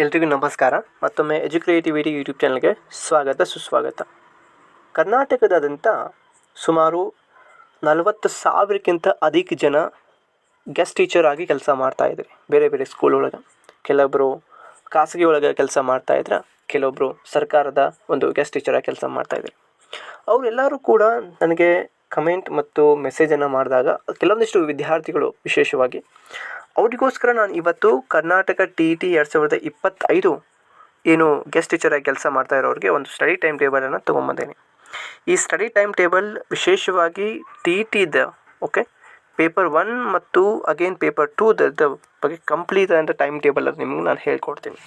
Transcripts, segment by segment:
ಎಲ್ರಿಗೂ ನಮಸ್ಕಾರ. ಮತ್ತೊಮ್ಮೆ ಎಜುಕ್ರಿಯೇಟಿವಿಟಿ ಯೂಟ್ಯೂಬ್ ಚಾನಲ್ಗೆ ಸುಸ್ವಾಗತ. ಕರ್ನಾಟಕದಾದ್ಯಂತ ಸುಮಾರು 40,000ಕ್ಕಿಂತ ಅಧಿಕ ಜನ ಗೆಸ್ಟ್ ಟೀಚರ್ ಆಗಿ ಕೆಲಸ ಮಾಡ್ತಾಯಿದ್ದಾರೆ. ಬೇರೆ ಬೇರೆ ಸ್ಕೂಲ್ ಒಳಗೆ ಕೆಲವೊಬ್ಬರು ಖಾಸಗಿ ಒಳಗೆ ಕೆಲಸ ಮಾಡ್ತಾಯಿದ್ರೆ, ಕೆಲವೊಬ್ಬರು ಸರ್ಕಾರದ ಒಂದು ಗೆಸ್ಟ್ ಟೀಚರ್ ಆಗಿ ಕೆಲಸ ಮಾಡ್ತಾಯಿದ್ದಾರೆ. ಅವರೆಲ್ಲರೂ ಕೂಡ ನನಗೆ ಕಮೆಂಟ್ ಮತ್ತು ಮೆಸೇಜನ್ನು ಮಾಡಿದಾಗ ಕೆಲವೊಂದಿಷ್ಟು ವಿದ್ಯಾರ್ಥಿಗಳು ವಿಶೇಷವಾಗಿ ಅವರಿಗೋಸ್ಕರ ನಾನು ಇವತ್ತು ಕರ್ನಾಟಕ TET 2025 ಏನು ಗೆಸ್ಟ್ ಟೀಚರಾಗಿ ಕೆಲಸ ಮಾಡ್ತಾ ಇರೋರಿಗೆ ಒಂದು ಸ್ಟಡಿ ಟೈಮ್ ಟೇಬಲನ್ನು ತೊಗೊಂಬಂದೇನೆ. ಈ ಸ್ಟಡಿ ಟೈಮ್ ಟೇಬಲ್ ವಿಶೇಷವಾಗಿ TET ಪೇಪರ್ 1 ಮತ್ತು ಅಗೇನ್ ಪೇಪರ್ 2 ಬಗ್ಗೆ ಕಂಪ್ಲೀಟ್ ಆದ ಟೈಮ್ ಟೇಬಲ್ ನಿಮಗೆ ನಾನು ಹೇಳ್ಕೊಡ್ತೀನಿ.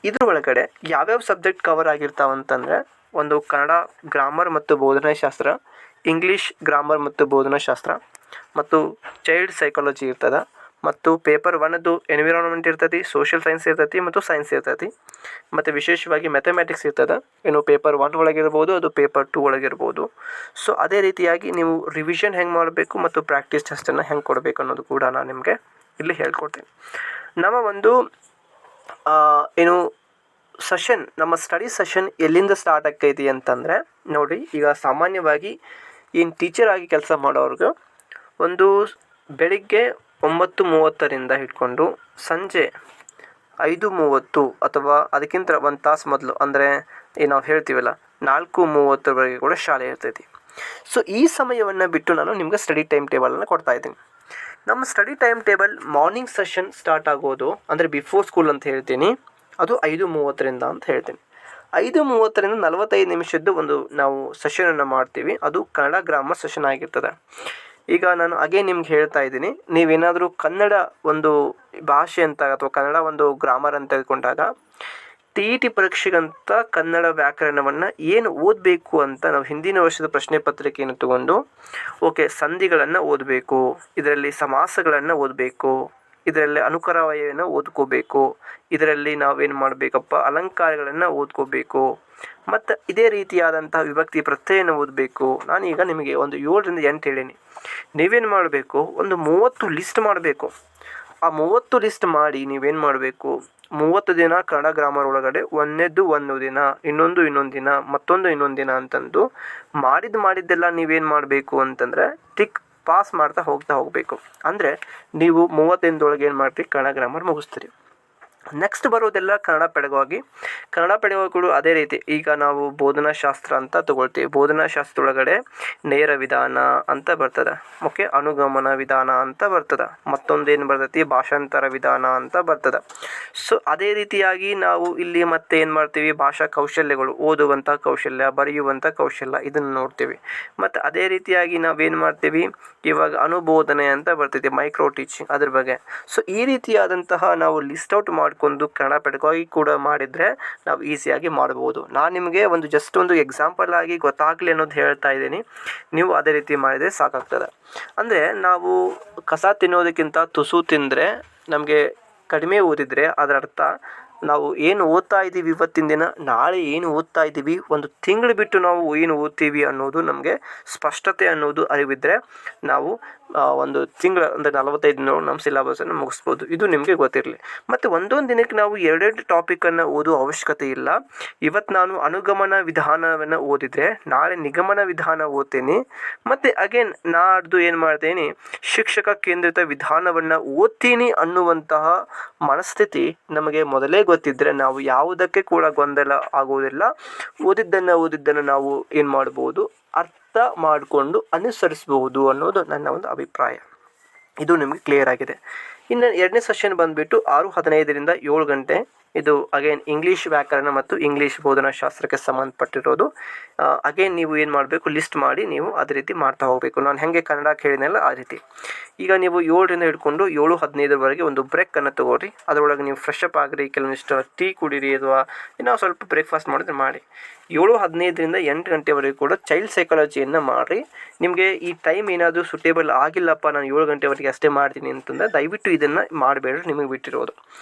ಇದ್ರ ಒಳಗಡೆ ಯಾವ್ಯಾವ ಸಬ್ಜೆಕ್ಟ್ ಕವರ್ ಆಗಿರ್ತಾವಂತಂದರೆ, ಒಂದು ಕನ್ನಡ ಗ್ರಾಮರ್ ಮತ್ತು ಬೋಧನಾಶಾಸ್ತ್ರ, ಇಂಗ್ಲೀಷ್ ಗ್ರಾಮರ್ ಮತ್ತು ಬೋಧನಾಶಾಸ್ತ್ರ, ಮತ್ತು ಚೈಲ್ಡ್ ಸೈಕಾಲಜಿ ಇರ್ತದೆ, ಮತ್ತು ಪೇಪರ್ 1 ಎನ್ವಿರಾನ್ಮೆಂಟ್ ಇರ್ತೈತಿ, ಸೋಷಿಯಲ್ ಸೈನ್ಸ್ ಇರ್ತೈತಿ ಮತ್ತು ಸೈನ್ಸ್ ಇರ್ತೈತಿ, ಮತ್ತು ವಿಶೇಷವಾಗಿ ಮ್ಯಾಥಮೆಟಿಕ್ಸ್ ಇರ್ತದೆ. ಏನು ಪೇಪರ್ 1 ಒಳಗಿರ್ಬೋದು, ಅದು ಪೇಪರ್ 2 ಒಳಗಿರ್ಬೋದು. ಸೊ ಅದೇ ರೀತಿಯಾಗಿ ನೀವು ರಿವಿಷನ್ ಹೆಂಗೆ ಮಾಡಬೇಕು ಮತ್ತು ಪ್ರಾಕ್ಟೀಸ್ ಟೆಸ್ಟನ್ನು ಹೆಂಗೆ ಕೊಡಬೇಕು ಅನ್ನೋದು ಕೂಡ ನಾನು ನಿಮಗೆ ಇಲ್ಲಿ ಹೇಳ್ಕೊಡ್ತೀನಿ. ನಮ್ಮ ಒಂದು ಏನು ಸೆಷನ್, ನಮ್ಮ ಸ್ಟಡಿ ಸೆಷನ್ ಎಲ್ಲಿಂದ ಸ್ಟಾರ್ಟ್ ಆಗ್ತೈತಿ ಅಂತಂದರೆ, ನೋಡಿ, ಈಗ ಸಾಮಾನ್ಯವಾಗಿ ಏನು ಟೀಚರ್ ಆಗಿ ಕೆಲಸ ಮಾಡೋರ್ಗೆ ಒಂದು ಬೆಳಿಗ್ಗೆ 9:30ರಿಂದ ಹಿಡ್ಕೊಂಡು ಸಂಜೆ 5:30 ಅಥವಾ ಅದಕ್ಕಿಂತ ಒಂದು ತಾಸು ಮೊದಲು, ಅಂದರೆ ನಾವು ಹೇಳ್ತೀವಲ್ಲ 4:30ವರೆಗೆ ಕೂಡ ಶಾಲೆ ಇರ್ತೈತಿ. ಸೊ ಈ ಸಮಯವನ್ನು ಬಿಟ್ಟು ನಾನು ನಿಮ್ಗೆ ಸ್ಟಡಿ ಟೈಮ್ ಟೇಬಲನ್ನು ಕೊಡ್ತಾಯಿದ್ದೀನಿ. ನಮ್ಮ study time table morning session start ಆಗೋದು ಅಂದರೆ ಬಿಫೋರ್ ಸ್ಕೂಲ್ ಅಂತ ಹೇಳ್ತೀನಿ, ಅದು 5:30ರಿಂದ ಅಂತ ಹೇಳ್ತೀನಿ. 5:30ರಿಂದ 45 ನಿಮಿಷದ್ದು ಒಂದು ನಾವು ಸೆಷನನ್ನು ಮಾಡ್ತೀವಿ. ಅದು ಕನ್ನಡ ಗ್ರಾಮರ್ ಸೆಷನ್ ಆಗಿರ್ತದೆ. ಈಗ ನಾನು ನಿಮ್ಗೆ ಹೇಳ್ತಾ ಇದ್ದೀನಿ, ನೀವೇನಾದರೂ ಕನ್ನಡ ಒಂದು ಭಾಷೆ ಅಂತ ಅಥವಾ ಕನ್ನಡ ಒಂದು ಗ್ರಾಮರ್ ಅಂತ ತೆಗೆದುಕೊಂಡಾಗ TET ಪರೀಕ್ಷೆಗಂತ ಕನ್ನಡ ವ್ಯಾಕರಣವನ್ನು ಏನು ಓದಬೇಕು ಅಂತ ನಾವು ಹಿಂದಿನ ವರ್ಷದ ಪ್ರಶ್ನೆ ಪತ್ರಿಕೆಯನ್ನು ತಗೊಂಡು ಸಂಧಿಗಳನ್ನು ಓದಬೇಕು, ಇದರಲ್ಲಿ ಸಮಾಸಗಳನ್ನು ಓದಬೇಕು, ಇದರಲ್ಲಿ ಅನುಕರಾವಯವನ್ನು ಓದ್ಕೋಬೇಕು, ಇದರಲ್ಲಿ ನಾವೇನು ಮಾಡಬೇಕಪ್ಪ ಅಲಂಕಾರಗಳನ್ನು ಓದ್ಕೋಬೇಕು, ಮತ್ತು ಇದೇ ರೀತಿಯಾದಂತಹ ವಿಭಕ್ತಿ ಪ್ರತ್ಯಯನ ಓದಬೇಕು. ನಾನೀಗ ನಿಮಗೆ ಒಂದು 7ರಿಂದ 8 ಹೇಳೀನಿ. ನೀವೇನು ಮಾಡಬೇಕು, ಒಂದು 30 ಲಿಸ್ಟ್ ಮಾಡಬೇಕು. ಆ 30 ಲಿಸ್ಟ್ ಮಾಡಿ ನೀವೇನು ಮಾಡಬೇಕು, 30 ದಿನ ಕನ್ನಡ ಗ್ರಾಮರ್ ಒಳಗಡೆ ಒಂದನೇದ್ದು ಒಂದು ದಿನ, ಇನ್ನೊಂದು ದಿನ, ಮತ್ತೊಂದು ಇನ್ನೊಂದು ದಿನ ಅಂತಂದು ಮಾಡಿದ್ದೆಲ್ಲ ನೀವೇನು ಮಾಡಬೇಕು ಅಂತಂದರೆ ಟಿಕ್ ಪಾಸ್ ಮಾಡ್ತಾ ಹೋಗಬೇಕು. ಅಂದರೆ ನೀವು 30 ದಿನದೊಳಗೆ ಏನು ಮಾಡ್ತೀರಿ, ಕನ್ನಡ ಗ್ರಾಮರ್ ಮುಗಿಸ್ತೀರಿ. ನೆಕ್ಸ್ಟ್ ಬರೋದೆಲ್ಲ ಕನ್ನಡ ಪೆಡಗಾಗಿ ಕೂಡ ಅದೇ ರೀತಿ. ಈಗ ನಾವು ಬೋಧನಾಶಾಸ್ತ್ರ ಅಂತ ತಗೊಳ್ತೀವಿ. ಬೋಧನಾಶಾಸ್ತ್ರದೊಳಗಡೆ ನೇರ ವಿಧಾನ ಅಂತ ಬರ್ತದೆ, ಅನುಗಮನ ವಿಧಾನ ಅಂತ ಬರ್ತದೆ, ಮತ್ತೊಂದೇನು ಬರ್ತೈತಿ ಭಾಷಾಂತರ ವಿಧಾನ ಅಂತ ಬರ್ತದೆ. ಸೊ ಅದೇ ರೀತಿಯಾಗಿ ನಾವು ಇಲ್ಲಿ ಮತ್ತೆ ಏನು ಮಾಡ್ತೀವಿ, ಭಾಷಾ ಕೌಶಲ್ಯಗಳು, ಓದುವಂಥ ಕೌಶಲ್ಯ, ಬರೆಯುವಂಥ ಕೌಶಲ್ಯ, ಇದನ್ನು ನೋಡ್ತೀವಿ. ಮತ್ತು ಅದೇ ರೀತಿಯಾಗಿ ನಾವೇನು ಮಾಡ್ತೀವಿ, ಇವಾಗ ಅನುಬೋಧನೆ ಅಂತ ಬರ್ತೈತಿ, ಮೈಕ್ರೋ ಟೀಚಿಂಗ್, ಅದ್ರ ಬಗ್ಗೆ. ಸೊ ಈ ರೀತಿಯಾದಂತಹ ನಾವು ಲಿಸ್ಟ್ ಔಟ್ ಮಾಡಿಕೊಂಡು ಕನ್ನಡ ಪೆಡಗಾಗಿ ಕೂಡ ಮಾಡಿದರೆ ನಾವು ಈಸಿಯಾಗಿ ಮಾಡ್ಬೋದು. ನಾನು ನಿಮಗೆ ಜಸ್ಟ್ ಒಂದು ಎಕ್ಸಾಂಪಲ್ ಆಗಿ ಗೊತ್ತಾಗಲಿ ಅನ್ನೋದು ಹೇಳ್ತಾ ಇದ್ದೀನಿ. ನೀವು ಅದೇ ರೀತಿ ಮಾಡಿದರೆ ಸಾಕಾಗ್ತದೆ. ಅಂದರೆ ನಾವು ಕಸ ತಿನ್ನೋದಕ್ಕಿಂತ ತುಸು ತಿಂದರೆ, ನಮಗೆ ಕಡಿಮೆ ಓದಿದರೆ ಅದರ ಅರ್ಥ ನಾವು ಏನು ಓದ್ತಾ ಇದ್ದೀವಿ ಇವತ್ತಿನ ದಿನ, ನಾಳೆ ಏನು ಓದ್ತಾ ಇದ್ದೀವಿ, ಒಂದು ತಿಂಗಳು ಬಿಟ್ಟು ನಾವು ಏನು ಓದ್ತೀವಿ ಅನ್ನೋದು ನಮಗೆ ಸ್ಪಷ್ಟತೆ ಅನ್ನೋದು ಅರಿವಿದ್ದರೆ ನಾವು ಒಂದು ತಿಂಗಳ ಅಂದರೆ 45 ದಿನ ನಮ್ಮ ಸಿಲೆಬಸನ್ನು ಮುಗಿಸ್ಬೋದು. ಇದು ನಿಮಗೆ ಗೊತ್ತಿರಲಿ. ಮತ್ತು ಒಂದೊಂದು ದಿನಕ್ಕೆ ನಾವು 2 ಟಾಪಿಕನ್ನು ಓದುವ ಅವಶ್ಯಕತೆ ಇಲ್ಲ. ಇವತ್ತು ನಾನು ಅನುಗಮನ ವಿಧಾನವನ್ನು ಓದಿದರೆ ನಾಳೆ ನಿಗಮನ ವಿಧಾನ ಓದ್ತೀನಿ, ಮತ್ತು ಅಗೇನ್ ನಾಡ್ದು ಏನು ಮಾಡ್ತೀನಿ, ಶಿಕ್ಷಕ ಕೇಂದ್ರಿತ ವಿಧಾನವನ್ನು ಓದ್ತೀನಿ ಅನ್ನುವಂತಹ ಮನಸ್ಥಿತಿ ನಮಗೆ ಮೊದಲೇ ಗೊತ್ತಿದ್ದರೆ ನಾವು ಯಾವುದಕ್ಕೆ ಕೂಡ ಗೊಂದಲ ಆಗುವುದಿಲ್ಲ. ಓದಿದ್ದನ್ನು ನಾವು ಏನು ಮಾಡ್ಬೋದು, ಅರ್ಥ ಮಾಡಿಕೊಂಡು ಅನುಸರಿಸಬಹುದು ಅನ್ನೋದು ನನ್ನ ಒಂದು ಅಭಿಪ್ರಾಯ. ಇದು ನಿಮಗೆ ಕ್ಲಿಯರ್ ಆಗಿದೆ. ಇನ್ನು 2ನೇ ಸೆಷನ್ ಬಂದುಬಿಟ್ಟು 6:15ರಿಂದ 7 ಗಂಟೆ. ಇದು ಅಗೇನ್ ಇಂಗ್ಲೀಷ್ ವ್ಯಾಕರಣ ಮತ್ತು ಇಂಗ್ಲೀಷ್ ಬೋಧನಾಶಾಸ್ತ್ರಕ್ಕೆ ಸಂಬಂಧಪಟ್ಟಿರೋದು. ಅಗೇನ್ ನೀವು ಏನು ಮಾಡಬೇಕು, ಲಿಸ್ಟ್ ಮಾಡಿ ನೀವು ಅದೇ ರೀತಿ ಮಾಡ್ತಾ ಹೋಗಬೇಕು. ನಾನು ಹೇಗೆ ಕನ್ನಡಕ್ಕೆ ಹೇಳಿದ್ನಲ್ಲ ಆ ರೀತಿ. ಈಗ ನೀವು 7ರಿಂದ ಹಿಡ್ಕೊಂಡು 7:15ವರೆಗೆ ಒಂದು ಬ್ರೇಕನ್ನು ತೊಗೊಳ್ರಿ. ಅದರೊಳಗೆ ನೀವು ಫ್ರೆಶ್ ಅಪ್ ಆಗಿರಿ, ಕೆಲವೊಂದಿಷ್ಟು ಟೀ ಕುಡೀರಿ, ಅಥವಾ ಇನ್ನೂ ಸ್ವಲ್ಪ ಬ್ರೇಕ್ಫಾಸ್ಟ್ ಮಾಡಿದ್ರೆ ಮಾಡಿ. 7:15ರಿಂದ 8 ಗಂಟೆವರೆಗೂ ಕೂಡ ಚೈಲ್ಡ್ ಸೈಕಾಲಜಿಯನ್ನು ಮಾಡಿರಿ. ನಿಮಗೆ ಈ ಟೈಮ್ ಏನಾದರೂ ಸೂಟೇಬಲ್ ಆಗಿಲ್ಲಪ್ಪ, ನಾನು 7 ಗಂಟೆವರೆಗೆ ಅಷ್ಟೇ ಮಾಡ್ತೀನಿ ಅಂತಂದರೆ ದಯವಿಟ್ಟು ಇದನ್ನು ಮಾಡಬೇಡ್ರಿ, ನಿಮಗೆ ಬಿಟ್ಟಿರೋದು.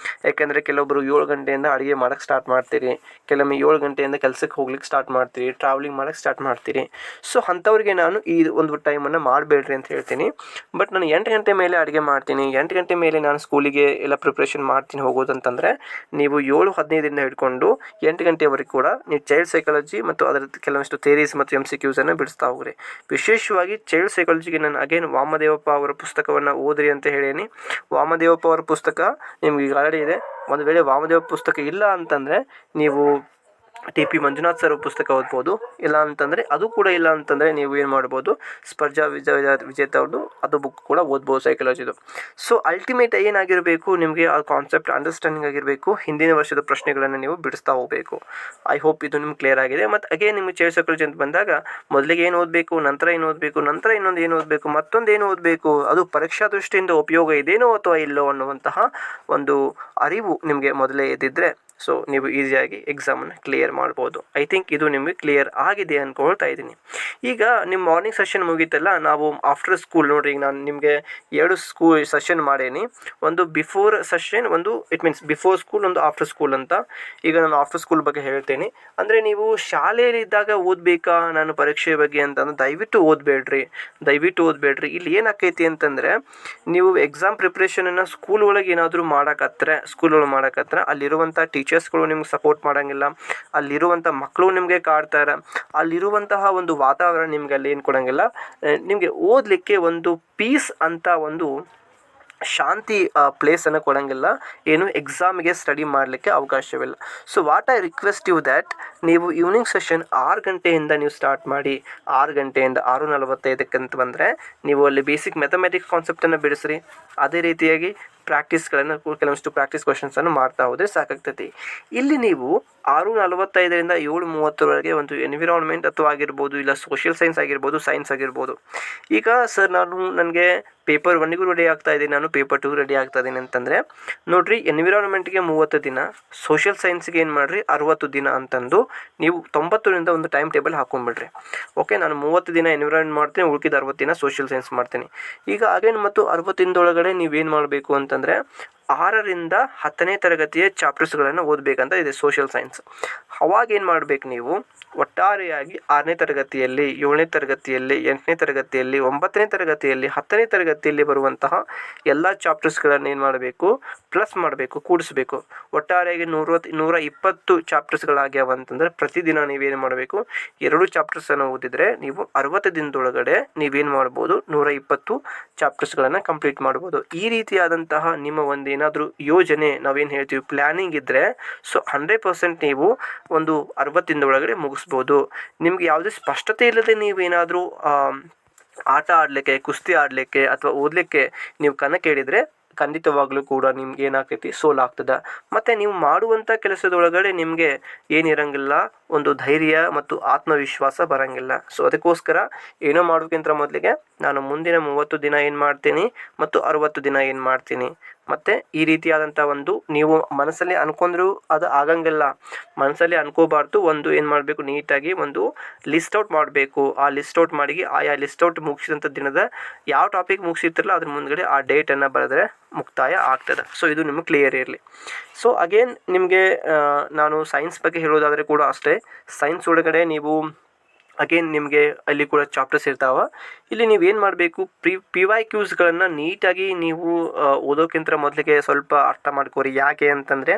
ಯಾಕೆಂದರೆ ಕೆಲವೊಬ್ಬರು 7 ಗಂಟೆಯಿಂದ ಅಡುಗೆ ಮಾಡೋಕ್ಕೆ ಸ್ಟಾರ್ಟ್ ಮಾಡ್ತೀರಿ, ಕೆಲವೊಮ್ಮೆ 7 ಗಂಟೆಯಿಂದ ಕೆಲಸಕ್ಕೆ ಹೋಗ್ಲಿಕ್ಕೆ ಸ್ಟಾರ್ಟ್ ಮಾಡ್ತೀರಿ, ಟ್ರಾವೆಲಿಂಗ್ ಮಾಡೋಕ್ಕೆ ಸ್ಟಾರ್ಟ್ ಮಾಡ್ತೀರಿ. ಸೊ ಅಂಥವ್ರಿಗೆ ನಾನು ಈ ಒಂದು ಟೈಮನ್ನು ಮಾಡಬೇಡ್ರಿ ಅಂತ ಹೇಳ್ತೀನಿ. ಬಟ್ ನಾನು 8 ಗಂಟೆ ಮೇಲೆ ಅಡುಗೆ ಮಾಡ್ತೀನಿ, 8 ಗಂಟೆ ಮೇಲೆ ನಾನು ಸ್ಕೂಲಿಗೆ ಎಲ್ಲ ಪ್ರಿಪ್ರೇಷನ್ ಮಾಡ್ತೀನಿ ಹೋಗೋದಂತಂದರೆ, ನೀವು 7:15 ಹಿಡ್ಕೊಂಡು 8 ಗಂಟೆವರೆಗೆ ಕೂಡ ನೀವು ಚೈಲ್ಡ್ ಸೈಕಾಲಜಿ ಮತ್ತು ಅದರ ಕೆಲವೊಂದಿಷ್ಟು ಥಿಯರೀಸ್ ಮತ್ತು MCQಸನ್ನು ಬಿಡಿಸ್ತಾ ಹೋಗ್ರಿ. ವಿಶೇಷವಾಗಿ ಚೈಲ್ಡ್ ಸೈಕಾಲಜಿಗೆ ನಾನು ಅಗೇನ್ ವಾಮದೇವಪ್ಪ ಅವರ ಪುಸ್ತಕವನ್ನು ಓದ್ರಿ ಅಂತ ಹೇಳೀನಿ. ವಾಮದೇವಪ್ಪ ಅವರ ಪುಸ್ತಕ ನಿಮ್ಗೆ ಈಗ ಆಲ್ರೆಡಿ ಇದೆ. ಒಂದು ವೇಳೆ ವಾಮದೇವ ಪುಸ್ತಕ ಇಲ್ಲ ಅಂತಂದರೆ ನೀವು TP ಮಂಜುನಾಥ್ ಸರ್ ಪುಸ್ತಕ ಓದ್ಬೋದು. ಇಲ್ಲ ಅಂತಂದರೆ ಅದು ಕೂಡ ಇಲ್ಲ ಅಂತಂದರೆ ನೀವು ಏನು ಮಾಡ್ಬೋದು, ಸ್ಪರ್ಜಾ ವಿಜೇತ ಅವ್ರದ್ದು ಅದು ಬುಕ್ ಕೂಡ ಓದ್ಬೋದು ಸೈಕಾಲಜಿದು. ಸೊ ಅಲ್ಟಿಮೇಟ್ ಏನಾಗಿರಬೇಕು, ನಿಮಗೆ ಆ ಕಾನ್ಸೆಪ್ಟ್ ಅಂಡರ್ಸ್ಟ್ಯಾಂಡಿಂಗ್ ಆಗಿರಬೇಕು. ಹಿಂದಿನ ವರ್ಷದ ಪ್ರಶ್ನೆಗಳನ್ನು ನೀವು ಬಿಡಿಸ್ತಾ ಹೋಗಬೇಕು. ಐ ಹೋಪ್ ಇದು ನಿಮ್ಗೆ ಕ್ಲಿಯರ್ ಆಗಿದೆ. ಮತ್ತು ಅಗೇನ್ ನಿಮಗೆ ಚೈಲ್ಡ್ ಸೈಕಾಲಜಿ ಅಂತ ಬಂದಾಗ ಮೊದಲಿಗೆ ಏನು ಓದಬೇಕು, ನಂತರ ಏನು ಓದಬೇಕು, ನಂತರ ಇನ್ನೊಂದು ಏನು ಓದಬೇಕು, ಮತ್ತೊಂದು ಏನು ಓದಬೇಕು, ಅದು ಪರೀಕ್ಷಾ ದೃಷ್ಟಿಯಿಂದ ಉಪಯೋಗ ಇದೇನೋ ಅಥವಾ ಇಲ್ಲೋ ಅನ್ನುವಂತಹ ಒಂದು ಅರಿವು ನಿಮಗೆ ಮೊದಲೇ ಇದ್ದಿದ್ದರೆ ಸೊ ನೀವು ಈಸಿಯಾಗಿ ಎಕ್ಸಾಮನ್ನು ಕ್ಲಿಯರ್ ಮಾಡ್ಬೋದು. ಐ ಥಿಂಕ್ ಇದು ನಿಮಗೆ ಕ್ಲಿಯರ್ ಆಗಿದೆ ಅಂದ್ಕೊಳ್ತಾ ಇದ್ದೀನಿ. ಈಗ ನಿಮ್ಮ ಮಾರ್ನಿಂಗ್ ಸೆಷನ್ ಮುಗೀತಲ್ಲ, ನಾವು ಆಫ್ಟರ್ ಸ್ಕೂಲ್ ನೋಡಿರಿ, ಈಗ ನಾನು ನಿಮಗೆ 2 ಸೆಷನ್ ಮಾಡೇನಿ. ಒಂದು ಬಿಫೋರ್ ಸೆಷನ್, ಒಂದು ಇಟ್ ಮೀನ್ಸ್ ಬಿಫೋರ್ ಸ್ಕೂಲ್, ಒಂದು ಆಫ್ಟರ್ ಸ್ಕೂಲ್ ಅಂತ. ಈಗ ನಾನು ಆಫ್ಟರ್ ಸ್ಕೂಲ್ ಬಗ್ಗೆ ಹೇಳ್ತೇನೆ. ಅಂದರೆ ನೀವು ಶಾಲೆಯಲ್ಲಿದ್ದಾಗ ಓದಬೇಕಾ ನಾನು ಪರೀಕ್ಷೆ ಬಗ್ಗೆ ಅಂತಂದ್ರೆ ದಯವಿಟ್ಟು ಓದಬೇಡ್ರಿ. ಇಲ್ಲಿ ಏನಾಕೈತಿ ಅಂತಂದರೆ, ನೀವು ಎಕ್ಸಾಮ್ ಪ್ರಿಪ್ರೇಷನನ್ನು ಸ್ಕೂಲ್ ಒಳಗೆ ಏನಾದರೂ ಮಾಡಕತ್ತರ ಅಲ್ಲಿರುವಂಥ ಟೀಚರ್ಸ್ಗಳು ನಿಮ್ಗೆ ಸಪೋರ್ಟ್ ಮಾಡೋಂಗಿಲ್ಲ, ಅಲ್ಲಿರುವಂಥ ಮಕ್ಕಳು ನಿಮಗೆ ಕಾಡ್ತಾರೆ, ಅಲ್ಲಿರುವಂತಹ ಒಂದು ವಾತಾವರಣ ನಿಮ್ಗೆ ಅಲ್ಲಿ ಏನು ಕೊಡೋಂಗಿಲ್ಲ. ನಿಮಗೆ ಓದಲಿಕ್ಕೆ ಒಂದು ಪೀಸ್ ಅಂತ ಒಂದು ಶಾಂತಿ ಪ್ಲೇಸನ್ನು ಕೊಡೋಂಗಿಲ್ಲ, ಏನು ಎಕ್ಸಾಮಿಗೆ ಸ್ಟಡಿ ಮಾಡಲಿಕ್ಕೆ ಅವಕಾಶವಿಲ್ಲ. So what I request you that ನೀವು ಈವ್ನಿಂಗ್ ಸೆಷನ್ 6 ಗಂಟೆಯಿಂದ ನೀವು ಸ್ಟಾರ್ಟ್ ಮಾಡಿ. 6 ಗಂಟೆಯಿಂದ 6:45 ಅಂತ ಬಂದರೆ ನೀವು ಅಲ್ಲಿ ಬೇಸಿಕ್ ಮ್ಯಾಥಮೆಟಿಕ್ಸ್ ಕಾನ್ಸೆಪ್ಟನ್ನು ಬಿಡಿಸ್ರಿ. ಅದೇ ರೀತಿಯಾಗಿ ಪ್ರಾಕ್ಟೀಸ್ಗಳನ್ನು, ಕೆಲವೊಂದಿಷ್ಟು ಪ್ರಾಕ್ಟೀಸ್ ಕ್ವಶನ್ಸನ್ನು ಮಾಡ್ತಾ ಹೋದರೆ ಸಾಕಾಗ್ತೈತಿ. ಇಲ್ಲಿ ನೀವು 6:45ರಿಂದ 7:30ವರೆಗೆ ಒಂದು ಎನ್ವಿರಾನ್ಮೆಂಟ್ ಅಥವಾ ಆಗಿರ್ಬೋದು, ಇಲ್ಲ ಸೋಷಿಯಲ್ ಸೈನ್ಸ್ ಆಗಿರ್ಬೋದು, ಸೈನ್ಸ್ ಆಗಿರ್ಬೋದು. ಈಗ ಸರ್ ನನಗೆ ಪೇಪರ್ 1ಗೂ ರೆಡಿ ಆಗ್ತಾ ಇದ್ದೀನಿ, ನಾನು ಪೇಪರ್ 2 ರೆಡಿ ಆಗ್ತಾ ಇದ್ದೀನಿ ಅಂತಂದರೆ ನೋಡಿರಿ, ಎನ್ವಿರಾನ್ಮೆಂಟ್ಗೆ 30 ದಿನ, ಸೋಷಿಯಲ್ ಸೈನ್ಸ್ಗೆ ಏನು ಮಾಡಿರಿ 60 ದಿನ ಅಂತಂದು ನೀವು 90ರಿಂದ ಒಂದು ಟೈಮ್ ಟೇಬಲ್ ಹಾಕೊಂಡ್ಬಿಡ್ರಿ. ಓಕೆ, ನಾನು 30 ದಿನ ಎನ್ವಿರಾನ್ಮೆಂಟ್ ಮಾಡ್ತೀನಿ, ಉಳ್ಕಿದ 60 ದಿನ ಸೋಷಿಯಲ್ ಸೈನ್ಸ್ ಮಾಡ್ತೀನಿ. ಈಗ ಅಗೇನ್ ಮತ್ತು 60 ದಿನದೊಳಗಡೆ ನೀವೇನು ಮಾಡಬೇಕು ಅಂತಂದರೆ 6ರಿಂದ 10ನೇ ತರಗತಿಯ ಚಾಪ್ಟರ್ಸ್ಗಳನ್ನು ಓದಬೇಕಂತ ಇದೆ ಸೋಷಿಯಲ್ ಸೈನ್ಸ್. ಅವಾಗ ಏನು ಮಾಡಬೇಕು, ನೀವು ಒಟ್ಟಾರೆಯಾಗಿ 6ನೇ ತರಗತಿಯಲ್ಲಿ, 7ನೇ ತರಗತಿಯಲ್ಲಿ, 8ನೇ ತರಗತಿಯಲ್ಲಿ, 9ನೇ ತರಗತಿಯಲ್ಲಿ, 10ನೇ ತರಗತಿಯಲ್ಲಿ ಬರುವಂತಹ ಎಲ್ಲ ಚಾಪ್ಟರ್ಸ್ಗಳನ್ನು ಏನು ಮಾಡಬೇಕು, ಪ್ಲಸ್ ಮಾಡಬೇಕು, ಕೂಡಿಸಬೇಕು. ಒಟ್ಟಾರೆಯಾಗಿ 120 ಚಾಪ್ಟರ್ಸ್ಗಳಾಗ್ಯಾವ ಅಂತಂದರೆ ಪ್ರತಿದಿನ ನೀವೇನು ಮಾಡಬೇಕು, 2 ಚಾಪ್ಟರ್ಸನ್ನು ಓದಿದರೆ ನೀವು 60 ದಿನದೊಳಗಡೆ ನೀವೇನು ಮಾಡ್ಬೋದು, 120 ಚಾಪ್ಟರ್ಸ್ಗಳನ್ನು ಕಂಪ್ಲೀಟ್ ಮಾಡ್ಬೋದು. ಈ ರೀತಿಯಾದಂತಹ ನಿಮ್ಮ ಒಂದೇನಾದರೂ ಯೋಜನೆ, ನಾವೇನು ಹೇಳ್ತೀವಿ ಪ್ಲ್ಯಾನಿಂಗ್ ಇದ್ದರೆ, ಸೊ 100% ನೀವು ಒಂದು 60 ದಿನದೊಳಗಡೆ ಮುಗಿಸ್ಬೋದು. ನಿಮ್ಗೆ ಯಾವುದೇ ಸ್ಪಷ್ಟತೆ ಇಲ್ಲದೆ ನೀವೇನಾದರೂ ಆಟ ಆಡಲಿಕ್ಕೆ, ಕುಸ್ತಿ ಆಡಲಿಕ್ಕೆ ಅಥವಾ ಓದಲಿಕ್ಕೆ ನೀವು ಕಣಕ್ಕಿಳಿದ್ರೆ ಖಂಡಿತವಾಗ್ಲೂ ಕೂಡ ನಿಮ್ಗೆ ಏನಾಗ್ತೈತಿ, ಸೋಲಾಗ್ತದೆ. ಮತ್ತು ನೀವು ಮಾಡುವಂಥ ಕೆಲಸದೊಳಗಡೆ ನಿಮಗೆ ಏನಿರಂಗಿಲ್ಲ, ಒಂದು ಧೈರ್ಯ ಮತ್ತು ಆತ್ಮವಿಶ್ವಾಸ ಬರೋಂಗಿಲ್ಲ. ಸೊ ಅದಕ್ಕೋಸ್ಕರ ಏನೋ ಮಾಡೋಕ್ಕಿಂತ ಮೊದಲಿಗೆ ನಾನು ಮುಂದಿನ 30 ದಿನ ಏನು ಮಾಡ್ತೀನಿ ಮತ್ತು 60 ದಿನ ಏನು ಮಾಡ್ತೀನಿ, ಮತ್ತು ಈ ರೀತಿಯಾದಂಥ ಒಂದು ನೀವು ಮನಸ್ಸಲ್ಲಿ ಅನ್ಕೊಂಡ್ರೂ ಅದು ಆಗಂಗಿಲ್ಲ. ಮನಸ್ಸಲ್ಲಿ ಅನ್ಕೋಬಾರ್ದು. ಒಂದು ಏನು ಮಾಡಬೇಕು, ನೀಟಾಗಿ ಒಂದು ಲಿಸ್ಟ್ ಔಟ್ ಮಾಡಬೇಕು. ಆ ಲಿಸ್ಟ್ ಔಟ್ ಮಾಡಿ ಆಯಾ ಲಿಸ್ಟ್ ಔಟ್ ಮುಗಿಸಿದಂಥ ದಿನದ ಯಾವ ಟಾಪಿಕ್ ಮುಗಿಸಿರ್ತಿರಲ್ಲ ಅದ್ರ ಮುಂದ್ಗಡೆ ಆ ಡೇಟನ್ನು ಬರೆದ್ರೆ ಮುಕ್ತಾಯ ಆಗ್ತದೆ. ಸೊ ಇದು ನಿಮಗೆ ಕ್ಲಿಯರ್ ಇರಲಿ. ಸೊ ಅಗೇನ್ ನಿಮಗೆ ನಾನು ಸೈನ್ಸ್ ಬಗ್ಗೆ ಹೇಳೋದಾದರೆ ಕೂಡ ಅಷ್ಟೇ, ಸೈನ್ಸ್ ಒಳಗಡೆ ನೀವು ಅಗೇನ್ ನಿಮಗೆ ಅಲ್ಲಿ ಕೂಡ ಚಾಪ್ಟರ್ಸ್ ಇರ್ತಾವೆ. ಇಲ್ಲಿ ನೀವೇನು ಮಾಡಬೇಕು, PYQಸ್ಗಳನ್ನು ನೀಟಾಗಿ ನೀವು ಓದೋಕ್ಕಿಂತ ಮೊದಲಿಗೆ ಸ್ವಲ್ಪ ಅರ್ಥ ಮಾಡ್ಕೋರಿ. ಯಾಕೆ ಅಂತಂದರೆ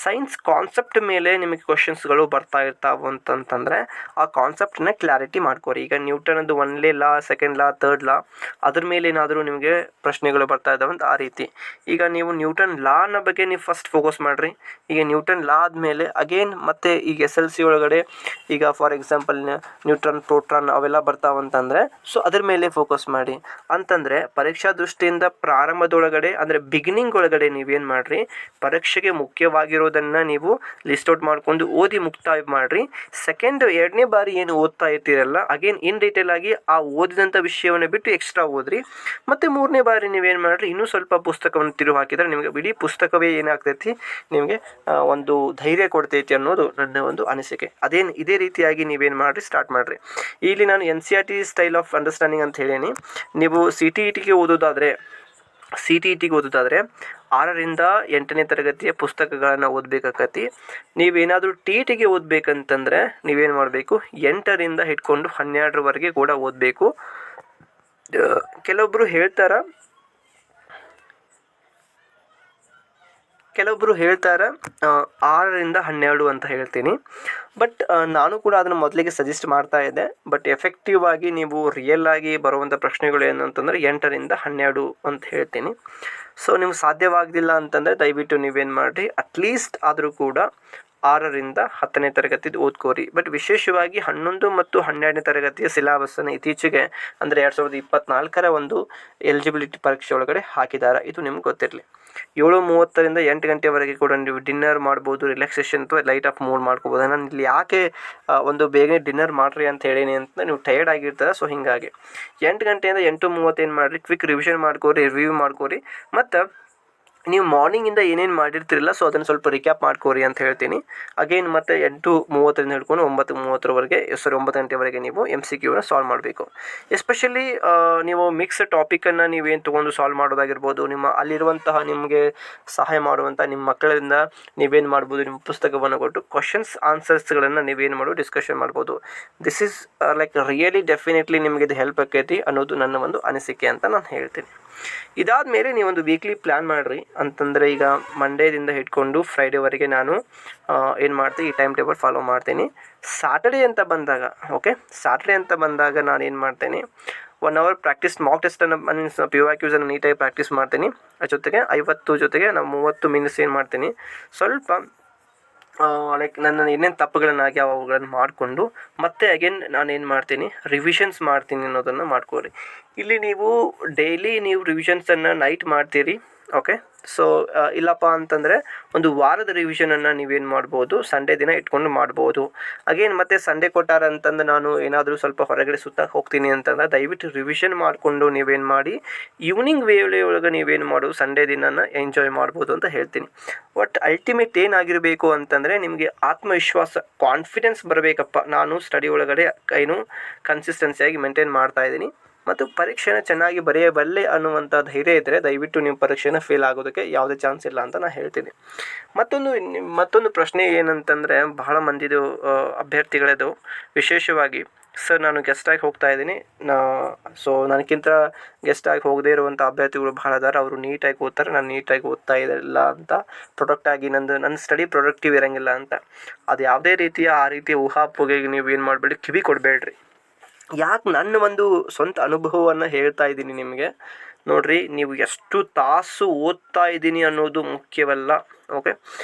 ಸೈನ್ಸ್ ಕಾನ್ಸೆಪ್ಟ್ ಮೇಲೆ ನಿಮಗೆ ಕ್ವಶನ್ಸ್ಗಳು ಬರ್ತಾ ಇರ್ತಾವೆ ಅಂತಂತಂದರೆ ಆ ಕಾನ್ಸೆಪ್ಟನ್ನ ಕ್ಲಾರಿಟಿ ಮಾಡ್ಕೋರಿ. ಈಗ ನ್ಯೂಟನದ್ದು 1ನೇ ಲಾ, 2nd ಲಾ, 3rd ಲಾ ಅದ್ರ ಮೇಲೆ ಏನಾದರೂ ನಿಮಗೆ ಪ್ರಶ್ನೆಗಳು ಬರ್ತಾ ಇದ್ದಾವೆ ಅಂತ ಆ ರೀತಿ. ಈಗ ನೀವು ನ್ಯೂಟನ್ ಲಾನ ಬಗ್ಗೆ ನೀವು ಫಸ್ಟ್ ಫೋಕಸ್ ಮಾಡಿರಿ. ಈಗ ನ್ಯೂಟನ್ ಲಾ ಆದಮೇಲೆ ಅಗೇನ್ ಮತ್ತೆ ಈಗ SLC ಒಳಗಡೆ ಈಗ ಫಾರ್ ಎಕ್ಸಾಂಪಲ್ ನ್ಯೂಟ್ರಾನ್, ಪ್ರೋಟಾನ್ ಅವೆಲ್ಲ ಬರ್ತಾವಂತಂದರೆ ಸೊ ಅದ್ರ ಮೇಲೆ ಫೋಕಸ್ ಮಾಡಿ. ಅಂತಂದರೆ ಪರೀಕ್ಷಾ ದೃಷ್ಟಿಯಿಂದ ಪ್ರಾರಂಭದೊಳಗಡೆ ಅಂದರೆ ಬಿಗಿನಿಂಗ್ ಒಳಗಡೆ ನೀವೇನು ಮಾಡಿರಿ, ಪರೀಕ್ಷೆಗೆ ಮುಖ್ಯವಾಗಿರೋದನ್ನು ನೀವು ಲಿಸ್ಟ್ ಔಟ್ ಮಾಡ್ಕೊಂಡು ಓದಿ ಮುಕ್ತಾಯ ಮಾಡಿರಿ. 2ನೇ ಬಾರಿ ಏನು ಓದ್ತಾ ಇರ್ತೀರಲ್ಲ ಅಗೇನ್ ಇನ್ ಡೀಟೇಲ್ ಆಗಿ ಆ ಓದಿದಂಥ ವಿಷಯವನ್ನು ಬಿಟ್ಟು ಎಕ್ಸ್ಟ್ರಾ ಓದ್ರಿ. ಮತ್ತು 3ನೇ ಬಾರಿ ನೀವೇನು ಮಾಡಿರಿ, ಇನ್ನೂ ಸ್ವಲ್ಪ ಪುಸ್ತಕವನ್ನು ತಿರುವು ಹಾಕಿದರೆ ನಿಮಗೆ ಇಡೀ ಪುಸ್ತಕವೇ ಏನಾಗ್ತೈತಿ, ನಿಮಗೆ ಒಂದು ಧೈರ್ಯ ಕೊಡ್ತೈತಿ ಅನ್ನೋದು ನನ್ನ ಒಂದು ಅನಿಸಿಕೆ. ಇದೇ ರೀತಿಯಾಗಿ ನೀವೇನು ಮಾಡಿರಿ, ಸ್ಟಾರ್ಟ್ ಮಾಡಿರಿ. ಇಲ್ಲಿ ನಾನು NCERT ಸ್ಟೈಲ್ ಆಫ್ ಅಂಡರ್ಸ್ಟ್ಯಾಂಡಿಂಗ್ ಅಂತ ಹೇಳೀನಿ. ನೀವು CTETಗೆ ಓದೋದಾದರೆ 6ರಿಂದ 8ನೇ ತರಗತಿಯ ಪುಸ್ತಕಗಳನ್ನು ಓದಬೇಕಾಗತ್ತೆ. ನೀವೇನಾದರೂ TETಗೆ ಓದಬೇಕಂತಂದರೆ ನೀವೇನು ಮಾಡಬೇಕು, 8ರಿಂದ ಹಿಡ್ಕೊಂಡು 12ರವರೆಗೆ ಕೂಡ ಓದಬೇಕು. ಕೆಲವೊಬ್ಬರು ಹೇಳ್ತಾರೆ 6ರಿಂದ 12 ಅಂತ ಹೇಳ್ತೀನಿ. ಬಟ್ ನಾನು ಕೂಡ ಅದನ್ನು ಮೊದಲಿಗೆ ಸಜೆಸ್ಟ್ ಮಾಡ್ತಾ ಇದ್ದೆ. ಬಟ್ ಎಫೆಕ್ಟಿವ್ ಆಗಿ ನೀವು ರಿಯಲ್ ಆಗಿ ಬರುವಂಥ ಪ್ರಶ್ನೆಗಳು ಏನು ಅಂತಂದರೆ 8ರಿಂದ 12 ಅಂತ ಹೇಳ್ತೀನಿ. ಸೊ ನಿಮ್ಗೆ ಸಾಧ್ಯವಾಗಲಿಲ್ಲ ಅಂತಂದರೆ ದಯವಿಟ್ಟು ನೀವೇನು ಮಾಡಿರಿ, ಅಟ್ಲೀಸ್ಟ್ ಆದರೂ ಕೂಡ 6ರಿಂದ 10ನೇ ತರಗತಿದು ಓದ್ಕೋರಿ. ಬಟ್ ವಿಶೇಷವಾಗಿ 11 ಮತ್ತು 12ನೇ ತರಗತಿಯ ಸಿಲೆಬಸ್ಸನ್ನು ಇತ್ತೀಚೆಗೆ ಅಂದರೆ 2024ರ ಒಂದು ಎಲಿಜಿಬಿಲಿಟಿ ಪರೀಕ್ಷೆ ಒಳಗಡೆ ಹಾಕಿದ್ದಾರೆ. ಇದು ನಿಮ್ಗೆ ಗೊತ್ತಿರಲಿ. 7:30ರಿಂದ 8 ಗಂಟೆವರೆಗೆ ಕೂಡ ನೀವು ಡಿನ್ನರ್ ಮಾಡ್ಬೋದು, ರಿಲ್ಯಾಕ್ಸೇಷನ್ ಅಥವಾ ಲೈಟ್ ಆಫ್ ಮೂಡ್ ಮಾಡ್ಕೋಬೋದು. ನಾನು ಇಲ್ಲಿ ಯಾಕೆ ಒಂದು ಬೇಗನೆ ಡಿನ್ನರ್ ಮಾಡಿರಿ ಅಂತ ಹೇಳೀನಿ ಅಂತ ನೀವು ಟಯರ್ಡ್ ಆಗಿರ್ತಾರೆ. ಸೊ ಹೀಗಾಗಿ 8 ಗಂಟೆಯಿಂದ 8:30 ಏನು ಮಾಡಿರಿ, ಕ್ವಿಕ್ ರಿವಿಷನ್ ಮಾಡ್ಕೋರಿ, ರಿವ್ಯೂ ಮಾಡ್ಕೋರಿ. ಮತ್ತು ನೀವು ಮಾರ್ನಿಂಗಿಂದ ಏನೇನು ಮಾಡಿರ್ತಿರಲ್ಲ ಸೊ ಅದನ್ನು ಸ್ವಲ್ಪ ರಿಕ್ಯಾಪ್ ಮಾಡ್ಕೋರಿ ಅಂತ ಹೇಳ್ತೀನಿ. ಅಗೇನ್ ಮತ್ತೆ 8:30ರಿಂದ ಹಿಡ್ಕೊಂಡು 9:30ರವರೆಗೆ 9 ಗಂಟೆವರೆಗೆ ನೀವು MCQನ ಸಾಲ್ವ್ ಮಾಡಬೇಕು. ಎಸ್ಪೆಷಲಿ ನೀವು ಮಿಕ್ಸ್ ಟಾಪಿಕನ್ನು ನೀವೇನು ತೊಗೊಂಡು ಸಾಲ್ವ್ ಮಾಡೋದಾಗಿರ್ಬೋದು, ಅಲ್ಲಿರುವಂತಹ ನಿಮಗೆ ಸಹಾಯ ಮಾಡುವಂಥ ನಿಮ್ಮ ಮಕ್ಕಳಿಂದ ನೀವೇನು ಮಾಡ್ಬೋದು, ನಿಮ್ಮ ಪುಸ್ತಕವನ್ನು ಕೊಟ್ಟು ಕ್ವಶನ್ಸ್ ಆನ್ಸರ್ಸ್ಗಳನ್ನು ನೀವೇನು ಮಾಡ್ಬೋದು, ಡಿಸ್ಕಷನ್ ಮಾಡ್ಬೋದು. This is like really definitely ನಿಮಗೆ ಇದು ಹೆಲ್ಪ್ ಆಕೈತಿ ಅನ್ನೋದು ನನ್ನ ಒಂದು ಅನಿಸಿಕೆ ಅಂತ ನಾನು ಹೇಳ್ತೀನಿ. ಇದಾದ ಮೇಲೆ ನೀವೊಂದು ವೀಕ್ಲಿ ಪ್ಲ್ಯಾನ್ ಮಾಡಿರಿ ಅಂತಂದರೆ, ಈಗ ಮಂಡೇದಿಂದ ಹಿಡ್ಕೊಂಡು ಫ್ರೈಡೇವರೆಗೆ ನಾನು ಏನು ಮಾಡ್ತೀನಿ, ಈ ಟೈಮ್ ಟೇಬಲ್ ಫಾಲೋ ಮಾಡ್ತೀನಿ. ಸ್ಯಾಟರ್ಡೇ ಅಂತ ಬಂದಾಗ ನಾನು ಏನು ಮಾಡ್ತೇನೆ, 1 ಅವರ್ ಪ್ರಾಕ್ಟೀಸ್ ಮಾಕ್ ಟೆಸ್ಟನ್ನು PYQಸನ್ನು ನೀಟಾಗಿ ಪ್ರಾಕ್ಟೀಸ್ ಮಾಡ್ತೀನಿ. ಜೊತೆಗೆ 50 ಜೊತೆಗೆ ನಾವು 30 ಮಿನಿಟ್ಸ್ ಏನು ಮಾಡ್ತೀನಿ, ಸ್ವಲ್ಪ ಲೈಕ್ ನನ್ನ ಏನೇನು ತಪ್ಪುಗಳನ್ನಾಗಿ ಅವುಗಳನ್ನು ಮಾಡಿಕೊಂಡು ಮತ್ತೆ ಅಗೇನ್ ನಾನು ಏನು ಮಾಡ್ತೀನಿ, ರಿವಿಷನ್ಸ್ ಮಾಡ್ತೀನಿ ಅನ್ನೋದನ್ನು ಮಾಡ್ಕೊರಿ. ಇಲ್ಲಿ ನೀವು ಡೈಲಿ ನೀವು ರಿವಿಷನ್ಸನ್ನು ನೈಟ್ ಮಾಡ್ತೀರಿ. ಓಕೆ, ಸೊ ಇಲ್ಲಪ್ಪ ಅಂತಂದರೆ ಒಂದು ವಾರದ ರಿವಿಷನನ್ನು ನೀವೇನು ಮಾಡ್ಬೋದು, ಸಂಡೇ ದಿನ ಇಟ್ಕೊಂಡು ಮಾಡ್ಬೋದು. ಅಗೇನ್ ಮತ್ತೆ ಸಂಡೇ ಕೊಟ್ಟಾರ ಅಂತಂದು ನಾನು ಏನಾದರೂ ಸ್ವಲ್ಪ ಹೊರಗಡೆ ಸುತ್ತ ಹೋಗ್ತೀನಿ ಅಂತಂದ್ರೆ ದಯವಿಟ್ಟು ರಿವಿಷನ್ ಮಾಡಿಕೊಂಡು ನೀವೇನು ಮಾಡಿ ಈವ್ನಿಂಗ್ ವೇಳೆ ಒಳಗೆ ನೀವೇನು ಮಾಡು ಸಂಡೇ ದಿನನ ಎಂಜಾಯ್ ಮಾಡ್ಬೋದು ಅಂತ ಹೇಳ್ತೀನಿ. ಬಟ್ ಅಲ್ಟಿಮೇಟ್ ಏನಾಗಿರಬೇಕು ಅಂತಂದರೆ ನಿಮಗೆ ಆತ್ಮವಿಶ್ವಾಸ, ಕಾನ್ಫಿಡೆನ್ಸ್ ಬರಬೇಕಪ್ಪ, ನಾನು ಸ್ಟಡಿ ಒಳಗಡೆ ಏನು ಕನ್ಸಿಸ್ಟೆನ್ಸಿಯಾಗಿ ಮೇಂಟೈನ್ ಮಾಡ್ತಾಯಿದ್ದೀನಿ ಮತ್ತು ಪರೀಕ್ಷೆನ ಚೆನ್ನಾಗಿ ಬರೆಯಬಲ್ಲೆ ಅನ್ನುವಂಥ ಧೈರ್ಯ ಇದ್ದರೆ ದಯವಿಟ್ಟು ನೀವು ಪರೀಕ್ಷೆನ ಫೇಲ್ ಆಗೋದಕ್ಕೆ ಯಾವುದೇ ಚಾನ್ಸ್ ಇಲ್ಲ ಅಂತ ನಾನು ಹೇಳ್ತೀನಿ. ಮತ್ತೊಂದು ಪ್ರಶ್ನೆ ಏನಂತಂದರೆ, ಬಹಳ ಮಂದಿದು ಅಭ್ಯರ್ಥಿಗಳದು ವಿಶೇಷವಾಗಿ, ಸರ್ ನಾನು ಗೆಸ್ಟಾಗಿ ಹೋಗ್ತಾ ಇದ್ದೀನಿ, ಸೊ ನನಗಿಂತ ಗೆಸ್ಟಾಗಿ ಹೋಗದೇ ಇರುವಂಥ ಅಭ್ಯರ್ಥಿಗಳು ಬಹಳ ಅದಾರ. ಅವರು ನೀಟಾಗಿ ಓದ್ತಾರೆ, ನಾನು ನೀಟಾಗಿ ಓದ್ತಾ ಇಲ್ಲ ಅಂತ, ಪ್ರೊಡಕ್ಟಾಗಿ ನನ್ನ ಸ್ಟಡಿ ಪ್ರೊಡಕ್ಟಿವ್ ಇರೋಂಗಿಲ್ಲ ಅಂತ. ಅದು ಯಾವುದೇ ರೀತಿಯ ಆ ರೀತಿಯ ಊಹಾಪೋಗೆಗೆ ನೀವು ಏನು ಮಾಡಬೇಡಿ, ಕಿವಿ ಕೊಡಬೇಡ್ರಿ. ಯಾಕೆ ನನ್ನ ಒಂದು ಸ್ವಂತ ಅನುಭವವನ್ನು ಹೇಳ್ತಾ ಇದ್ದೀನಿ ನಿಮಗೆ. ನೋಡಿರಿ, ನೀವು ಎಷ್ಟು ತಾಸು ಓದ್ತಾ ಇದ್ದೀನಿ ಅನ್ನೋದು ಮುಖ್ಯವಲ್ಲ. ಓಕೆ,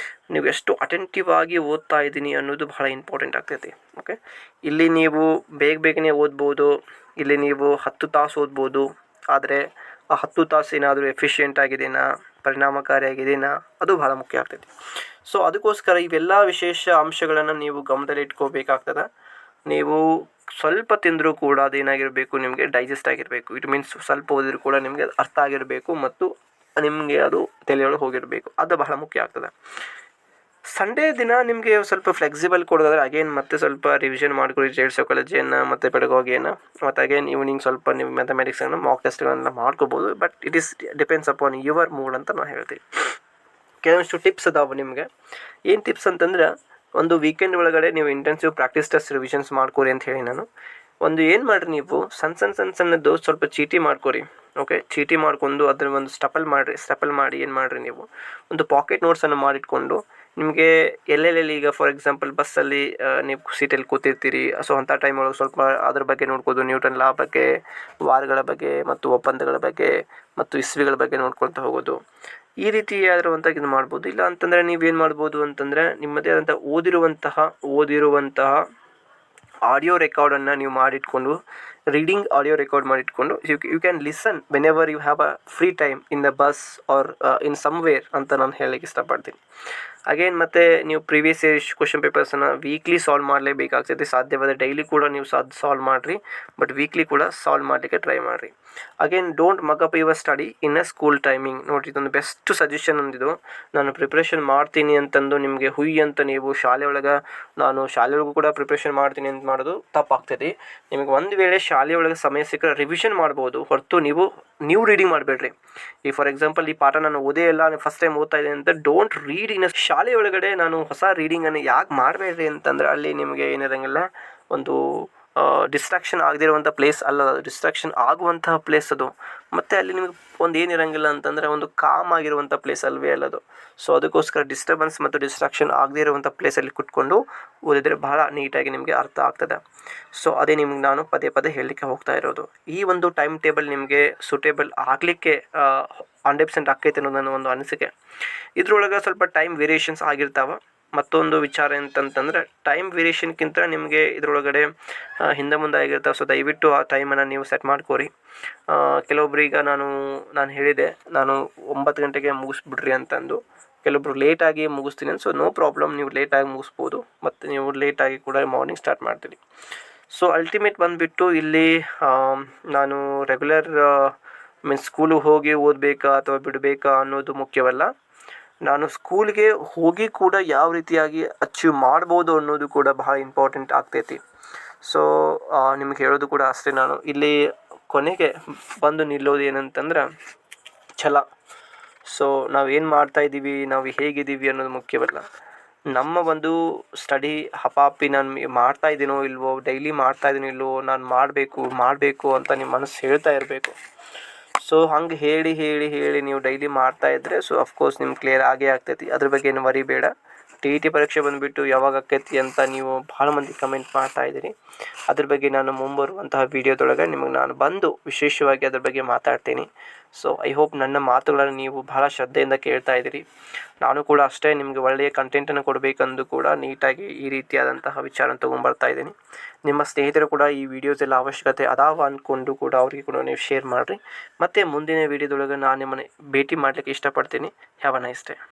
ನೀವು ಎಷ್ಟು ಅಟೆಂಟಿವ್ ಆಗಿ ಓದ್ತಾ ಇದ್ದೀನಿ ಅನ್ನೋದು ಬಹಳ ಇಂಪಾರ್ಟೆಂಟ್ ಆಗ್ತೈತಿ. ಓಕೆ, ಇಲ್ಲಿ ನೀವು ಬೇಗನೆ ಓದ್ಬೋದು, ಇಲ್ಲಿ ನೀವು 10 ತಾಸು ಓದ್ಬೋದು. ಆದರೆ ಆ 10 ತಾಸು ಏನಾದರೂ ಎಫಿಷಿಯೆಂಟ್ ಆಗಿದೆಯಾ, ಪರಿಣಾಮಕಾರಿಯಾಗಿದೆಯಾ, ಅದು ಬಹಳ ಮುಖ್ಯ ಆಗ್ತೈತಿ. ಸೊ ಅದಕ್ಕೋಸ್ಕರ ಇವೆಲ್ಲ ವಿಶೇಷ ಅಂಶಗಳನ್ನು ನೀವು ಗಮನದಲ್ಲಿ ಇಟ್ಕೋಬೇಕಾಗ್ತದೆ. ನೀವು ಸ್ವಲ್ಪ ತಿಂದರೂ ಕೂಡ ಅದೇನಾಗಿರಬೇಕು, ನಿಮಗೆ ಡೈಜೆಸ್ಟ್ ಆಗಿರಬೇಕು. ಇಟ್ ಮೀನ್ಸ್ ಸ್ವಲ್ಪ ಓದಿದ್ರು ಕೂಡ ನಿಮಗೆ ಅರ್ಥ ಆಗಿರಬೇಕು ಮತ್ತು ನಿಮಗೆ ಅದು ತಲೆಯೊಳಗೆ ಹೋಗಿರಬೇಕು. ಅದು ಬಹಳ ಮುಖ್ಯ ಆಗ್ತದೆ. ಸಂಡೇ ದಿನ ನಿಮಗೆ ಸ್ವಲ್ಪ ಫ್ಲೆಕ್ಸಿಬಲ್ ಕೊಡೋದಾದ್ರೆ ಅಗೇನ್ ಮತ್ತೆ ಸ್ವಲ್ಪ ರಿವಿಷನ್ ಮಾಡ್ಕೊಳ್ಳಿ, ಜೇಡ್ ಸೈಕಾಲಜಿಯನ್ನು ಮತ್ತು ಪೆಡಗಾಗಿಯನ್ನು, ಮತ್ತು ಅಗೇನ್ ಈವ್ನಿಂಗ್ ಸ್ವಲ್ಪ ನೀವು ಮ್ಯಾಥಮೆಟಿಕ್ಸನ್ನು ಮಾಕ್ ಟೆಸ್ಟ್ಗಳನ್ನು ಮಾಡ್ಕೋಬೋದು. But it is depends upon your mood ಅಂತ ನಾವು ಹೇಳ್ತೀವಿ. ಕೆಲವೊಂದಿಷ್ಟು ಟಿಪ್ಸ್ ಅದಾವೆ ನಿಮಗೆ. ಏನು ಟಿಪ್ಸ್ ಅಂತಂದ್ರೆ, ಒಂದು ವೀಕೆಂಡ್ ಒಳಗಡೆ ನೀವು ಇಂಟೆನ್ಸಿವ್ ಪ್ರಾಕ್ಟೀಸ್ ಟೆಸ್ಟ್ ರಿವಿಷನ್ಸ್ ಮಾಡ್ಕೊರಿ ಅಂತ ಹೇಳಿ ನಾನು. ಒಂದು ಏನು ಮಾಡಿರಿ, ನೀವು ಸಣ್ಣದು ಸ್ವಲ್ಪ ಚೀಟಿ ಮಾಡ್ಕೊರಿ. ಓಕೆ, ಚೀಟಿ ಮಾಡ್ಕೊಂಡು ಅದನ್ನು ಒಂದು ಸ್ಟಪಲ್ ಮಾಡಿ ಏನು ಮಾಡಿರಿ, ನೀವು ಒಂದು ಪಾಕೆಟ್ ನೋಟ್ಸನ್ನು ಮಾಡಿಟ್ಕೊಂಡು ನಿಮಗೆ ಎಲ್ಲೆಲ್ಲಿ, ಈಗ ಫಾರ್ ಎಕ್ಸಾಂಪಲ್ ಬಸ್ಸಲ್ಲಿ ನೀವು ಸೀಟಲ್ಲಿ ಕೂತಿರ್ತೀರಿ, ಸೊ ಅಂಥ ಟೈಮ್ ಒಳಗೆ ಸ್ವಲ್ಪ ಅದ್ರ ಬಗ್ಗೆ ನೋಡ್ಬೋದು. ನ್ಯೂಟನ್ ಲಾ ಬಗ್ಗೆ, ವಾರಗಳ ಬಗ್ಗೆ ಮತ್ತು ಒಪ್ಪಂದಗಳ ಬಗ್ಗೆ ಮತ್ತು ಇಸ್ವಿಗಳ ಬಗ್ಗೆ ನೋಡ್ಕೊಳ್ತಾ ಹೋಗೋದು. ಈ ರೀತಿ ಯಾವ್ದಾರುವಂಥ ಇದು ಮಾಡ್ಬೋದು. ಇಲ್ಲ ಅಂತಂದರೆ ನೀವೇನು ಮಾಡ್ಬೋದು ಅಂತಂದರೆ, ನಿಮ್ಮದೇ ಆದಂಥ ಓದಿರುವಂತಹ ಆಡಿಯೋ ರೆಕಾರ್ಡನ್ನು ನೀವು ಮಾಡಿಟ್ಕೊಂಡು, ರೀಡಿಂಗ್ ಆಡಿಯೋ ರೆಕಾರ್ಡ್ ಮಾಡಿಟ್ಕೊಂಡು you can listen whenever you have a free time in the bus or in somewhere ಅಂತ ನಾನು ಹೇಳಲಿಕ್ಕೆ ಇಷ್ಟಪಡ್ತೀನಿ. ಅಗೇನ್ ಮತ್ತು ನೀವು ಪ್ರೀವಿಯಸ್ ಇಯರ್ ಕ್ವಶನ್ ಪೇಪರ್ಸನ್ನು ವೀಕ್ಲಿ ಸಾಲ್ವ್ ಮಾಡಲೇಬೇಕಾಗ್ತೈತಿ. ಸಾಧ್ಯವಾದರೆ ಡೈಲಿ ಕೂಡ ನೀವು ಸಾಲ್ವ್ ಮಾಡಿರಿ, ಬಟ್ ವೀಕ್ಲಿ ಕೂಡ ಸಾಲ್ವ್ ಮಾಡಲಿಕ್ಕೆ ಟ್ರೈ ಮಾಡಿರಿ. Again don't mug up your study in a school timing. ನೋಡಿರಿ ಇದೊಂದು ಬೆಸ್ಟ್ ಸಜೆಷನ್ ಅಂದಿದ್ದು. ನಾನು ಪ್ರಿಪ್ರೇಷನ್ ಮಾಡ್ತೀನಿ ಅಂತಂದು ನಿಮಗೆ ಹುಯ್ ಅಂತ ನೀವು ಶಾಲೆ ಒಳಗೆ ನಾನು ಶಾಲೆ ಒಳಗೂ ಕೂಡ ಪ್ರಿಪ್ರೇಷನ್ ಮಾಡ್ತೀನಿ ಅಂತ ಮಾಡೋದು ತಪ್ಪಾಗ್ತದೆ. ನಿಮಗೆ ಒಂದು ವೇಳೆ ಶಾಲೆ ಒಳಗೆ ಸಮಯ ಸಿಕ್ಕರೆ ರಿವಿಷನ್ ಮಾಡ್ಬೋದು, ಹೊರತು ನೀವು ರೀಡಿಂಗ್ ಮಾಡಬೇಡ್ರಿ. ಈ ಫಾರ್ ಎಕ್ಸಾಂಪಲ್ ಈ ಪಾಠ ನಾನು ಓದೇ ಇಲ್ಲ, ಫಸ್ಟ್ ಟೈಮ್ ಓದ್ತಾ ಇದ್ದೀನಿ ಅಂತ ಡೋಂಟ್ ರೀಡ್ ಇನ್ ಶಾಲೆ ಒಳಗಡೆ. ನಾನು ಹೊಸ ರೀಡಿಂಗನ್ನು ಯಾಕೆ ಮಾಡಬೇಡ್ರಿ ಅಂತಂದರೆ ಅಲ್ಲಿ ನಿಮಗೆ ಏನಿರಂಗಿಲ್ಲ, ಒಂದು ಡಿಸ್ಟ್ರಾಕ್ಷನ್ ಆಗದಿರುವಂಥ ಪ್ಲೇಸ್ ಅಲ್ಲ, ಡಿಸ್ಟ್ರಾಕ್ಷನ್ ಆಗುವಂತಹ ಪ್ಲೇಸ್ ಅದು. ಮತ್ತು ಅಲ್ಲಿ ನಿಮಗೆ ಒಂದು ಏನಿರಂಗಿಲ್ಲ ಅಂತಂದರೆ ಒಂದು ಕಾಮ್ ಆಗಿರುವಂಥ ಪ್ಲೇಸ್ ಅಲ್ವೇ ಅಲ್ಲದು. ಸೊ ಅದಕ್ಕೋಸ್ಕರ ಡಿಸ್ಟರ್ಬೆನ್ಸ್ ಮತ್ತು ಡಿಸ್ಟ್ರಾಕ್ಷನ್ ಆಗದೇ ಇರುವಂಥ ಪ್ಲೇಸಲ್ಲಿ ಕುತ್ಕೊಂಡು ಓದಿದರೆ ಬಹಳ ನೀಟಾಗಿ ನಿಮಗೆ ಅರ್ಥ ಆಗ್ತದೆ. ಸೊ ಅದೇ ನಿಮ್ಗೆ ನಾನು ಪದೇ ಪದೇ ಹೇಳಲಿಕ್ಕೆ ಹೋಗ್ತಾ ಇರೋದು. ಈ ಒಂದು ಟೈಮ್ ಟೇಬಲ್ ನಿಮಗೆ ಸೂಟೇಬಲ್ ಆಗಲಿಕ್ಕೆ 100% ಆಕೈತೆ ಅನ್ನೋದು ನನ್ನ ಒಂದು ಅನಿಸಿಕೆ. ಇದ್ರೊಳಗೆ ಸ್ವಲ್ಪ ಟೈಮ್ ವೇರಿಯೇಷನ್ಸ್ ಆಗಿರ್ತಾವೆ. ಮತ್ತೊಂದು ವಿಚಾರ ಎಂತಂತಂದರೆ ಟೈಮ್ ವೇರಿಯೇಷನ್ಗಿಂತ ನಿಮಗೆ ಇದರೊಳಗಡೆ ಹಿಂದೆ ಮುಂದೆ ಆಗಿರ್ತಾವೆ. ಸೊ ದಯವಿಟ್ಟು ಆ ಟೈಮನ್ನು ನೀವು ಸೆಟ್ ಮಾಡ್ಕೋರಿ. ಕೆಲವೊಬ್ರೀಗ ನಾನು ಹೇಳಿದೆ ನಾನು 9 ಗಂಟೆಗೆ ಮುಗಿಸ್ಬಿಡ್ರಿ ಅಂತಂದು. ಕೆಲವೊಬ್ರು ಲೇಟಾಗಿ ಮುಗಿಸ್ತೀನಿ ಅಂತ. ಸೊ ನೋ ಪ್ರಾಬ್ಲಮ್, ನೀವು ಲೇಟಾಗಿ ಮುಗಿಸ್ಬೋದು ಮತ್ತು ನೀವು ಲೇಟಾಗಿ ಕೂಡ ಮಾರ್ನಿಂಗ್ ಸ್ಟಾರ್ಟ್ ಮಾಡ್ತೀರಿ. ಸೊ ಅಲ್ಟಿಮೇಟ್ ಬಂದುಬಿಟ್ಟು ಇಲ್ಲಿ ನಾನು ರೆಗ್ಯುಲರ್ ಮೀನ್ಸ್ ಸ್ಕೂಲಿಗೆ ಹೋಗಿ ಓದಬೇಕಾ ಅಥವಾ ಬಿಡಬೇಕಾ ಅನ್ನೋದು ಮುಖ್ಯವಲ್ಲ. ನಾನು ಸ್ಕೂಲ್ಗೆ ಹೋಗಿ ಕೂಡ ಯಾವ ರೀತಿಯಾಗಿ ಅಚೀವ್ ಮಾಡ್ಬೋದು ಅನ್ನೋದು ಕೂಡ ಬಹಳ ಇಂಪಾರ್ಟೆಂಟ್ ಆಗ್ತೈತಿ. ಸೊ ನಿಮ್ಗೆ ಹೇಳೋದು ಕೂಡ ಅಷ್ಟೇ. ನಾನು ಇಲ್ಲಿ ಕೊನೆಗೆ ಬಂದು ನಿಲ್ಲೋದು ಏನಂತಂದ್ರೆ ಛಲ. ಸೊ ನಾವೇನು ಮಾಡ್ತಾಯಿದ್ದೀವಿ, ನಾವು ಹೇಗಿದ್ದೀವಿ ಅನ್ನೋದು ಮುಖ್ಯವಲ್ಲ. ನಮ್ಮ ಒಂದು ಸ್ಟಡಿ ಹಪಾಪಿ ನಾನು ಮಾಡ್ತಾಯಿದ್ದೀನೋ ಇಲ್ವೋ, ಡೈಲಿ ಮಾಡ್ತಾಯಿದ್ದೀನೋ ಇಲ್ವೋ, ನಾನು ಮಾಡಬೇಕು ಅಂತ ನಿಮ್ಮ ಮನಸ್ಸು ಹೇಳ್ತಾ ಇರಬೇಕು. ಸೊ ಹಂಗೆ ಹೇಳಿ ನೀವು ಡೈಲಿ ಮಾಡ್ತಾಯಿದ್ರೆ ಸೊ ಅಫ್ಕೋರ್ಸ್ ನಿಮ್ಗೆ ಕ್ಲಿಯರ್ ಆಗೇ ಆಗ್ತೈತಿ. ಅದ್ರ ಬಗ್ಗೆ ಏನು ವರಿ ಬೇಡ. TET ಪರೀಕ್ಷೆ ಬಂದುಬಿಟ್ಟು ಯಾವಾಗ ಆಕೈತಿ ಅಂತ ನೀವು ಭಾಳ ಮಂದಿ ಕಮೆಂಟ್ ಮಾಡ್ತಾಯಿದ್ದೀರಿ. ಅದ್ರ ಬಗ್ಗೆ ನಾನು ಮುಂಬರುವಂತಹ ವೀಡಿಯೋದೊಳಗೆ ನಿಮಗೆ ನಾನು ಬಂದು ವಿಶೇಷವಾಗಿ ಅದ್ರ ಬಗ್ಗೆ ಮಾತಾಡ್ತೀನಿ. ಸೊ ಐ ಹೋಪ್ ನನ್ನ ಮಾತುಗಳನ್ನು ನೀವು ಬಹಳ ಶ್ರದ್ಧೆಯಿಂದ ಕೇಳ್ತಾ ಇದ್ದೀರಿ. ನಾನು ಕೂಡ ಅಷ್ಟೇ ನಿಮಗೆ ಒಳ್ಳೆಯ ಕಂಟೆಂಟನ್ನು ಕೊಡಬೇಕೆಂದು ಕೂಡ ನೀಟಾಗಿ ಈ ರೀತಿಯಾದಂತಹ ವಿಚಾರ ತೊಗೊಂಬರ್ತಾ ಇದ್ದೀನಿ. ನಿಮ್ಮ ಸ್ನೇಹಿತರು ಕೂಡ ಈ ವಿಡಿಯೋಸ್ ಎಲ್ಲ ಅವಶ್ಯಕತೆ ಅದಾವ ಅಂದ್ಕೊಂಡು ಕೂಡ ಅವರಿಗೆ ಕೂಡ ನೀವು ಶೇರ್ ಮಾಡಿರಿ. ಮತ್ತು ಮುಂದಿನ ವೀಡಿಯೋದೊಳಗೆ ನಾನು ನಿಮ್ಮನ್ನು ಭೇಟಿ ಮಾಡಲಿಕ್ಕೆ ಇಷ್ಟಪಡ್ತೀನಿ. Have a nice day.